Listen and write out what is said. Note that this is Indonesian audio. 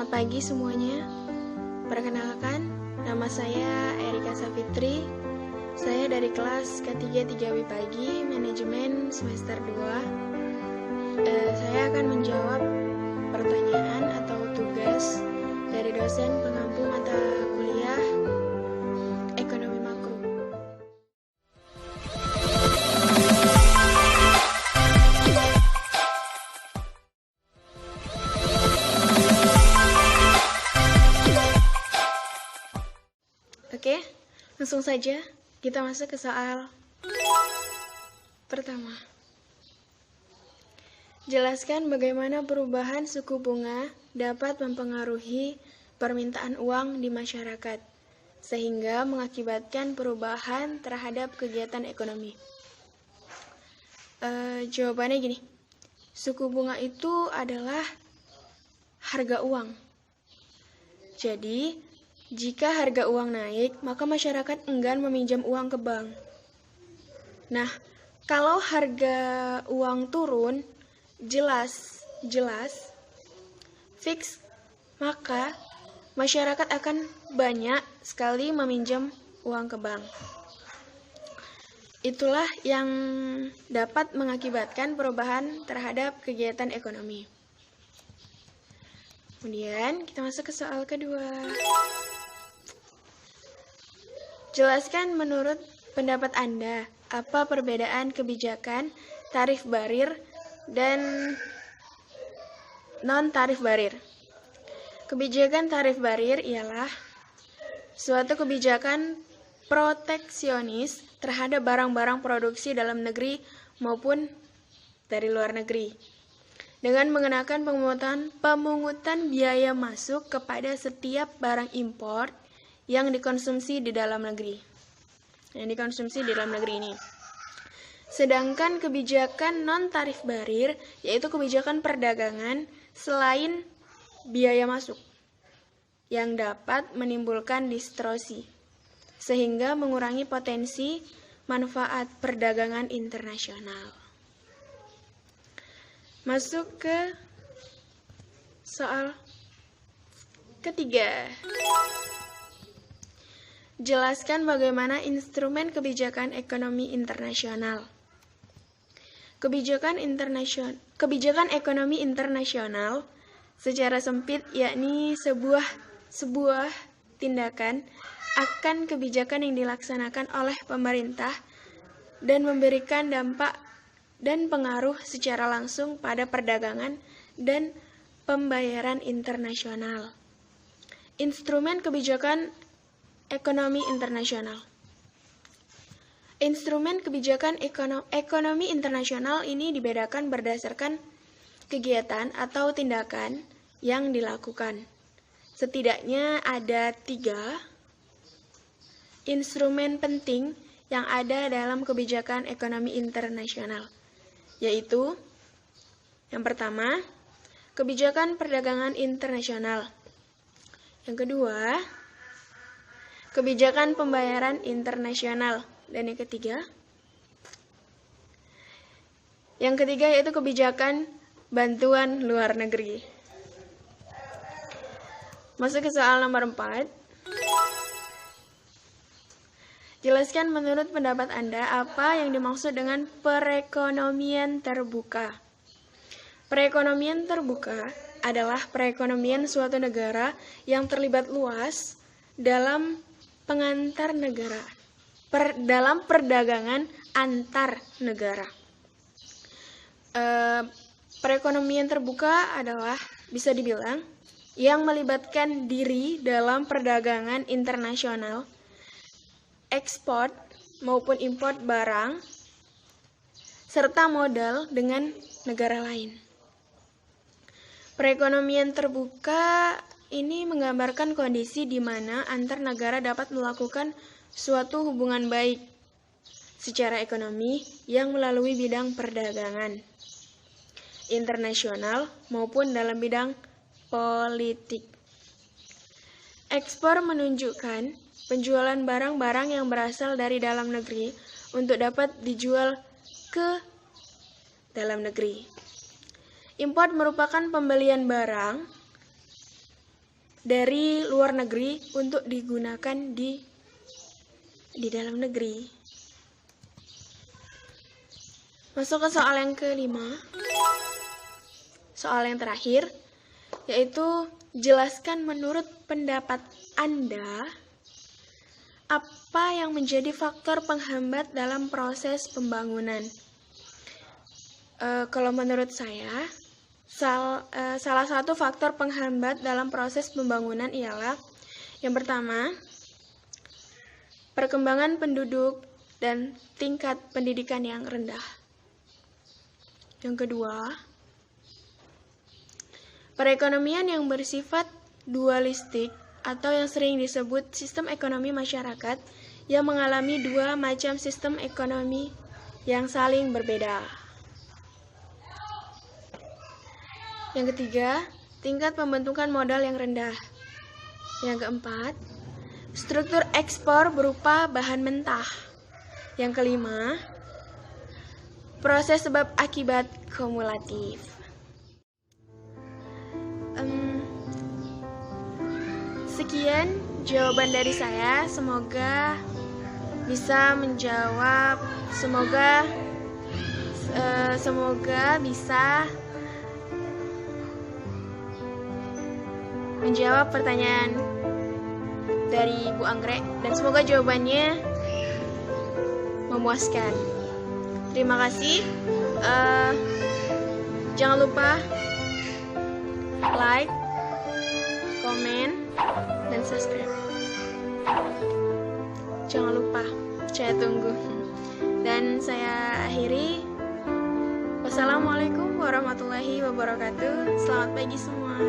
Selamat pagi semuanya. Perkenalkan, nama saya Erika Safitri. Saya dari kelas K3 3W Pagi, Manajemen semester 2. Saya akan menjawab pertanyaan atau tugas dari dosen pengampu mata kuliah Ekonomi Makro. Oke, langsung saja kita masuk ke soal pertama. Jelaskan bagaimana perubahan suku bunga dapat mempengaruhi permintaan uang di masyarakat, sehingga mengakibatkan perubahan terhadap kegiatan ekonomi. Jawabannya gini, suku bunga itu adalah harga uang. Jadi, jika harga uang naik, maka masyarakat enggan meminjam uang ke bank. Nah, kalau harga uang turun, jelas, fix, maka masyarakat akan banyak sekali meminjam uang ke bank. Itulah yang dapat mengakibatkan perubahan terhadap kegiatan ekonomi. Kemudian kita masuk ke soal kedua. Jelaskan menurut pendapat Anda, apa perbedaan kebijakan tarif barir dan non-tarif barir? Kebijakan tarif barir ialah suatu kebijakan proteksionis terhadap barang-barang produksi dalam negeri maupun dari luar negeri, dengan mengenakan pemungutan biaya masuk kepada setiap barang impor yang dikonsumsi di dalam negeri. Ini. Sedangkan kebijakan non-tarif barir yaitu kebijakan perdagangan selain biaya masuk yang dapat menimbulkan distorsi sehingga mengurangi potensi manfaat perdagangan internasional. Masuk ke soal ketiga. Jelaskan bagaimana instrumen kebijakan ekonomi internasional. Kebijakan ekonomi internasional secara sempit yakni sebuah tindakan akan kebijakan yang dilaksanakan oleh pemerintah dan memberikan dampak dan pengaruh secara langsung pada perdagangan dan pembayaran internasional. Instrumen kebijakan ekonomi internasional. Instrumen kebijakan ekonomi internasional ini dibedakan berdasarkan kegiatan atau tindakan yang dilakukan. Setidaknya ada 3 instrumen penting yang ada dalam kebijakan ekonomi internasional, yaitu yang pertama, kebijakan perdagangan internasional. Yang kedua, kebijakan pembayaran internasional. Dan yang ketiga yaitu kebijakan bantuan luar negeri. Masuk ke soal nomor 4. Jelaskan menurut pendapat Anda apa yang dimaksud dengan perekonomian terbuka. Perekonomian terbuka adalah perekonomian suatu negara yang terlibat luas dalam dalam perdagangan antar negara. Perekonomian terbuka adalah bisa dibilang yang melibatkan diri dalam perdagangan internasional, ekspor maupun impor barang, serta modal dengan negara lain. Perekonomian terbuka ini menggambarkan kondisi di mana antar negara dapat melakukan suatu hubungan baik secara ekonomi yang melalui bidang perdagangan internasional maupun dalam bidang politik. Ekspor menunjukkan penjualan barang-barang yang berasal dari dalam negeri untuk dapat dijual ke dalam negeri. Import merupakan pembelian barang dari luar negeri untuk digunakan di dalam negeri. Masuk ke soal yang kelima. Soal yang terakhir, yaitu jelaskan menurut pendapat Anda apa yang menjadi faktor penghambat dalam proses pembangunan. Kalau menurut saya, salah satu faktor penghambat dalam proses pembangunan ialah yang pertama, perkembangan penduduk dan tingkat pendidikan yang rendah. Yang kedua, perekonomian yang bersifat dualistik atau yang sering disebut sistem ekonomi masyarakat yang mengalami dua macam sistem ekonomi yang saling berbeda. Yang ketiga, tingkat pembentukan modal yang rendah. Yang keempat, struktur ekspor berupa bahan mentah. Yang kelima, proses sebab akibat kumulatif. Sekian jawaban dari saya. Semoga bisa menjawab. Semoga bisa menjawab pertanyaan dari Bu Anggrek, dan semoga jawabannya memuaskan. Terima kasih. Jangan lupa like, komen, dan subscribe. Jangan lupa, saya tunggu. Dan saya akhiri. Wassalamualaikum warahmatullahi wabarakatuh. Selamat pagi semua.